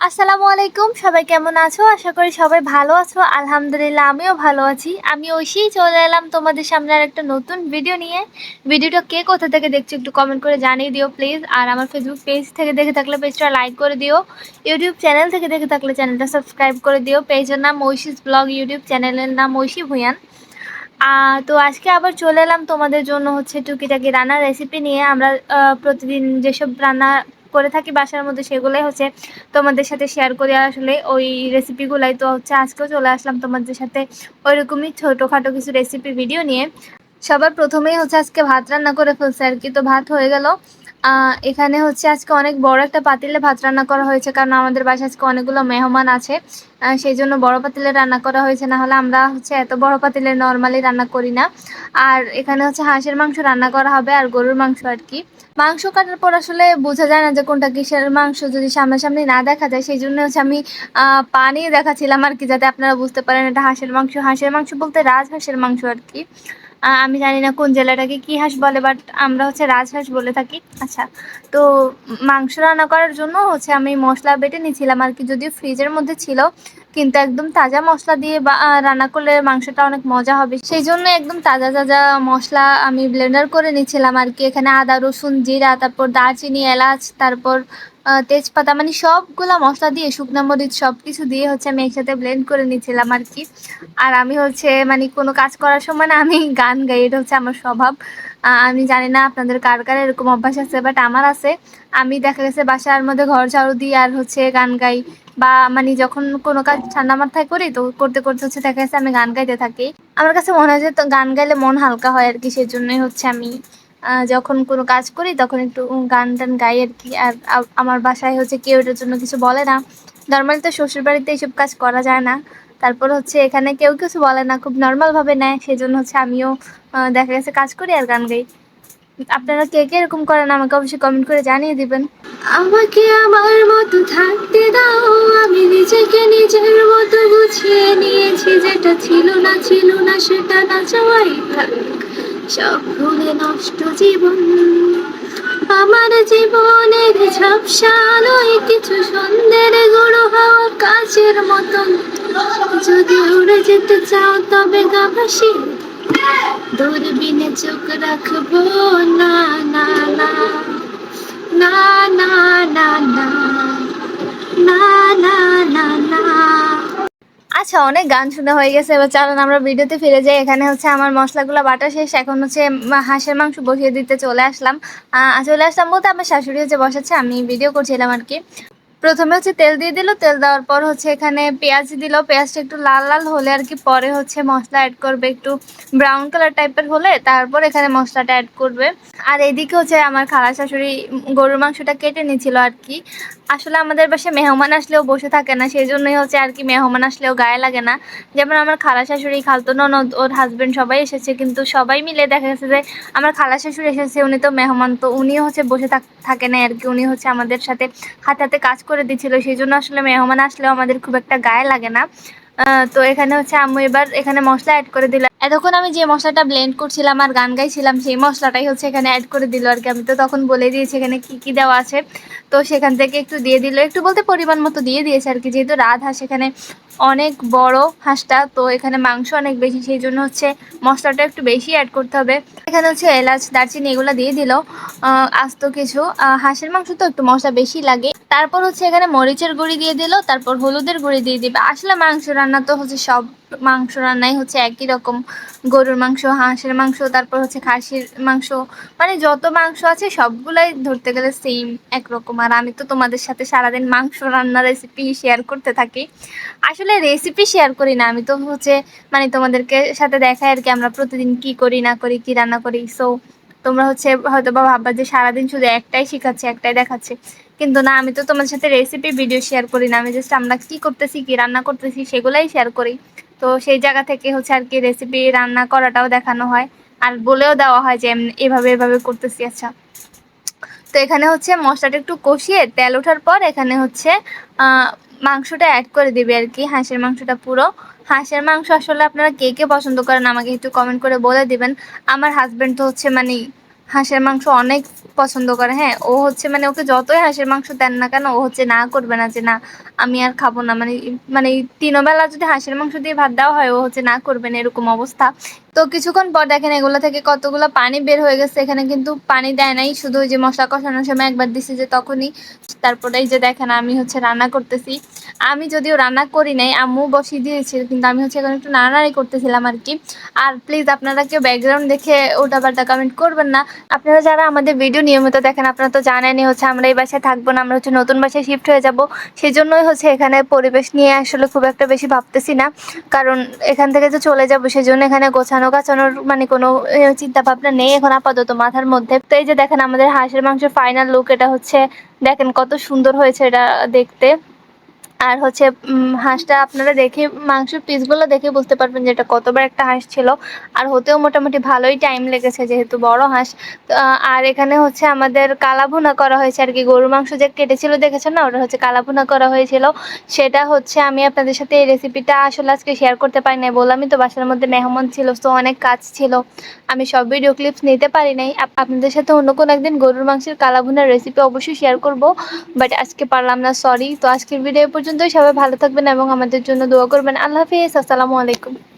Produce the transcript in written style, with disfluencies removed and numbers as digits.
আসসালামু আলাইকুম, সবাই কেমন আছো? আশা করি সবাই ভালো আছো। আলহামদুলিল্লাহ আমিও ভালো আছি। আমি ঐশী চলে এলাম তোমাদের সামনে আর একটা নতুন ভিডিও নিয়ে। ভিডিওটা কে কোথা থেকে দেখছো একটু কমেন্ট করে জানিয়ে দিও প্লিজ। আর আমার ফেসবুক পেজ থেকে দেখে থাকলে পেজটা লাইক করে দিও। ইউটিউব চ্যানেল থেকে দেখে থাকলে চ্যানেলটা সাবস্ক্রাইব করে দিও। পেজের নাম ঐশীস ব্লগ, ইউটিউব চ্যানেলের নাম ঐশী ভুঁইয়ান। তো আজকে আবার চলে এলাম তোমাদের জন্য হচ্ছে টুকিটাকি রান্নার রেসিপি নিয়ে। আমরা প্রতিদিন যেসব রান্না করে থাকি বাসার মধ্যে সেগুলোই হচ্ছে তোমাদের সাথে শেয়ার করি। আসলে ওই রেসিপিগুলাই তো হচ্ছে আজকেও চলে আসলাম তোমাদের সাথে ওইরকমই ছোটোখাটো কিছু রেসিপি ভিডিও নিয়ে। সবার প্রথমেই হচ্ছে আজকে ভাত রান্না করে ফেলছে আর কি। তো ভাত হয়ে গেল। এখানে হচ্ছে আজকে অনেক বড় একটা পাতিলে ভাত রান্না করা হয়েছে, কারণ আমাদের বাসায় আজকে অনেকগুলো মেহমান আছে। সেই জন্য বড় পাতিলে রান্না করা হয়েছে, না হলে আমরা হচ্ছে এত বড় পাতিলে নর্মালি রান্না করি না। আর এখানে হচ্ছে হাঁসের মাংস রান্না করা হবে আর গরুর মাংস আর কি। মাংস কাটার পর আসলে বোঝা যায় না যে কোনটা কিসের মাংস যদি সামনাসামনি না দেখা যায়, সেই জন্য হচ্ছে আমি পানি দেখাচ্ছিলাম আর কি, যাতে আপনারা বুঝতে পারেন এটা হাঁসের মাংস। হাঁসের মাংস বলতে রাজহাঁসের মাংস আর কি। আমি জানি না কোন জেলাটাকে কী হাঁস বলে, বাট আমরা হচ্ছে রাজহাঁস বলে থাকি। আচ্ছা, তো মাংস রান্না করার জন্য হচ্ছে আমি মশলা বেটে নিয়েছিলাম আর কি, যদিও ফ্রিজের মধ্যে ছিল, কিন্তু একদম তাজা মশলা দিয়ে রান্না করলে মাংসটা অনেক মজা হবে, সেই জন্য একদম তাজা তাজা মশলা আমি ব্লেন্ডার করে নিয়েছিলাম আর কি। এখানে আদা রসুন জিরা, তারপর দারচিনি এলাচ, তারপর তেজপাতা, মানে সবগুলা মশলা দিয়ে শুকনো মরিচ সব কিছু দিয়ে হচ্ছে আমি একসাথে ব্লেন্ড করে নিয়েছিলাম আর কি। আর আমি হচ্ছে মানে কোনো কাজ করার সময় না আমি গান গাই, এটা হচ্ছে আমার স্বভাব। আমি জানি না আপনাদের কার কার এরকম অভ্যাস আছে, বাট আমার আছে। আমি দেখা গেছে বাসার মধ্যে ঘর ঝাড়ু দিই আর হচ্ছে গান গাই, বা মানে যখন কোনো কাজ ঠান্ডা মাথায় করি তো করতে করতে হচ্ছে দেখা গেছে আমি গান গাইতে থাকি। আমার কাছে মনে হয় যে তো গান গাইলে মন হালকা হয় আর কি, সেই জন্যই হচ্ছে আমি যখন কোনো কাজ করি তখন একটু গান টান গাই আর কি। আর আমার বাসায় হচ্ছে কেউ এটার জন্য কিছু বলে না। নর্মালি তো শ্বশুর বাড়িতে এইসব কাজ করা যায় না, তারপর হচ্ছে এখানে কেউ কিছু বলে না, খুব নর্মালভাবে নেয়, সেই জন্য হচ্ছে আমিও দেখা গেছে কাজ করি আর গান গাই। আপনারা কে কে এরকম করেন আমাকে অবশ্যই কমেন্ট করে জানিয়ে দিবেন। আমাকে আমার মতো থাকতে দাও, আমি নিজেকে নিজের মতো গুছিয়ে নিয়েছি, যেটা ছিল না সেটা না চাওয়াই থাক, সব ভুলে নষ্ট জীবন। আমার জীবনের ঝাপসা আলোয় কিছু সন্ধ্যের গুঁড়ো হাওয়া কাচের মতন, যদি উড়ে যেতে চাও তবে গাভাসি দূরবীনে চোখ রাখবো না না না না না না না না না না না। আচ্ছা, অনেক গান শোনা হয়ে গেছে, এবার চলুন আমরা ভিডিওতে ফিরে যাই। এখানে হচ্ছে আমার মশলাগুলো বাটা শেষ, এখন হচ্ছে হাঁসের মাংস বসিয়ে দিতে চলে আসলাম। বলতে আমার শাশুড়ি হচ্ছে বসাচ্ছে, আমি ভিডিও করছিলাম আর কি। প্রথমে হচ্ছে তেল দিয়ে দিল, তেল দেওয়ার পর হচ্ছে এখানে পেঁয়াজ দিল, পেঁয়াজটা একটু লাল লাল হলে আর কি পরে হচ্ছে মশলা অ্যাড করবে, একটু ব্রাউন কালার টাইপের হলে তারপর এখানে মশলাটা অ্যাড করবে। আর এদিকে হচ্ছে আমার খালা শাশুড়ি গরুর মাংসটা কেটে নিয়েছিল আর কি। আসলে আমাদের বাসায় মেহমান আসলেও বসে থাকে না, সেই জন্যই হচ্ছে আর কি মেহমান আসলেও গায়ে লাগে না। যেমন আমার খালা শাশুড়ি, খালতো ননদ, ওর হাজবেন্ড সবাই এসেছে, কিন্তু সবাই মিলে দেখা গেছে যে আমার খালা শাশুড়ি এসেছে, উনি তো মেহমান, তো উনিও হচ্ছে বসে থাকে না আর কি। উনি হচ্ছে আমাদের সাথে হাতে হাতে কাজ করে দিচ্ছিল, সেই জন্য আসলে মেহমান আসলেও আমাদের খুব একটা গায়ে লাগে না। তো এখানে হচ্ছে আম্মু এবার এখানে মশলা অ্যাড করে দিল। এতক্ষণ আমি যে মশলাটা ব্লেন্ড করছিলাম আর গান গাইছিলাম সেই মশলাটাই হচ্ছে এখানে অ্যাড করে দিল আর কি। আমি তো তখন বলে দিয়েছি এখানে কি কি দেওয়া আছে, তো সেখান থেকে একটু দিয়ে দিল, একটু বলতে পরিমাণ মতো দিয়ে দিয়েছে আর কি। যেহেতু রাজহাঁস এখানে অনেক বড় হাঁসটা, তো এখানে মাংস অনেক বেশি, সেই জন্য হচ্ছে মশলাটা একটু বেশি অ্যাড করতে হবে। এখানে হচ্ছে এলাচ দারচিনি এগুলো দিয়ে দিল আস্ত কিছু। হাঁসের মাংস তো একটু মশলা বেশি লাগে। তারপর হচ্ছে এখানে মরিচের গুঁড়ি দিয়ে দিল, তারপর হলুদের গুঁড়ি দিয়ে দিবে। আসলে মাংস রান্না তো হচ্ছে সব মাংস রান্নাই হচ্ছে একই রকম, গরুর মাংস, হাঁসের মাংস, তারপর হচ্ছে খাসির মাংস, মানে যত মাংস আছে সবগুলাই ধরতে গেলে সেম একরকম। আর আমি তো তোমাদের সাথে সারাদিন মাংস রান্নার রেসিপি শেয়ার করতে থাকি। আসলে রেসিপি শেয়ার করি না, আমি তো হচ্ছে মানে তোমাদেরকে সাথে দেখাই আর কি আমরা প্রতিদিন কি করি না করি, কি রান্না করি। সো তোমরা হচ্ছে হয়তো বা ভাববা যে সারাদিন শুধু একটাই শেখাচ্ছে, একটাই দেখাচ্ছে, কিন্তু না, আমি তো তোমাদের সাথে রেসিপি ভিডিও শেয়ার করি না। আমি জাস্ট আমরা কি করতেছি, কি রান্না করতেছি সেগুলাই শেয়ার করি। তো সেই জায়গা থেকে হচ্ছে আর কি রেসিপি রান্না করাটাও দেখানো হয়, আর বলেও দেওয়া হয় যে এভাবে এভাবে করতেছি। আচ্ছা, তো এখানে হচ্ছে মশলাটা একটু কষিয়ে তেল ওঠার পর এখানে হচ্ছে মাংসটা অ্যাড করে দিবে আর কি, হাঁসের মাংসটা পুরো। হাঁসের মাংস আসলে আপনারা কে কে পছন্দ করেন আমাকে একটু কমেন্ট করে বলে দিবেন। আমার হাজব্যান্ড তো হচ্ছে মানে হাঁসের মাংস অনেক পছন্দ করে। হ্যাঁ, ও হচ্ছে মানে ওকে যতই হাঁসের মাংস দেন না কেন, ও হচ্ছে না করবে না যে না আমি আর খাবো না। মানে তিনবেলা যদি হাঁসের মাংস দিয়ে ভাত দেওয়া হয়, ও হচ্ছে না করবে না, এরকম অবস্থা। তো কিছুক্ষণ পর দেখেন এগুলো থেকে কতগুলো পানি বের হয়ে গেছে। এখানে কিন্তু পানি দেয় নাই, শুধু ওই যে মশলা কষানোর সময় একবার দিছি যে তখনই। তারপরে এই যে দেখেন আমি হচ্ছে রান্না করতেছি। আমি যদিও রান্না করি নাই, আম্মু বসিয়ে দিয়েছিল, কিন্তু আমি হচ্ছে এখন একটু নাড়ানাড়ি করতেছিলাম আর কি। আর প্লিজ আপনারা কেউ ব্যাকগ্রাউন্ড দেখে উল্টাপাল্টা কমেন্ট করবেন না। আপনারা যারা আমাদের ভিডিও নিয়মিত দেখেন, আপনারা তো জানেনই হচ্ছে আমরা এই বাসায় থাকবো না, আমরা হচ্ছে নতুন বাসায় শিফট হয়ে যাব। সেই জন্যই হচ্ছে এখানে পরিবেশ নিয়ে আসলে খুব একটা বেশি ভাবতেছি না, কারণ এখান থেকে যে চলে যাবো সেই জন্য এখানে গোছানো গাছানোর মানে কোনো চিন্তা ভাবনা নেই এখন আপাতত মাথার মধ্যে। তো এই যে দেখেন আমাদের হাঁসের মাংসের ফাইনাল লুক এটা হচ্ছে, দেখেন কত সুন্দর হয়েছে এটা দেখতে। আর হচ্ছে হাঁসটা আপনারা দেখে মাংসের পিসগুলো দেখে বুঝতে পারবেন যে এটা কতবার একটা হাঁস ছিল। আর হতেও মোটামুটি ভালোই টাইম লেগেছে যেহেতু বড় হাঁস। আর এখানে হচ্ছে আমাদের কালাভুনা করা হয়েছে আর কি। গরুর মাংস যে কেটেছিল দেখেছেন না, ওটা হচ্ছে কালাভুনা করা হয়েছিল। সেটা হচ্ছে আমি আপনাদের সাথে এই রেসিপিটা আসলে আজকে শেয়ার করতে পারি নাই, বললামই তো বাসার মধ্যে মেহমান ছিল, তো অনেক কাজ ছিল, আমি সব ভিডিও ক্লিপস নিতে পারি নাই। আপনাদের সাথে অন্য কোনো একদিন গরুর মাংসের কালাভুনার রেসিপি অবশ্যই শেয়ার করব, বাট আজকে পারলাম না, সরি। তো আজকের ভিডিও পর্যন্তই, সবাই ভালো থাকবেন এবং আমাদের জন্য দোয়া করবেন। আল্লাহ হাফিজ, আসসালামু আলাইকুম।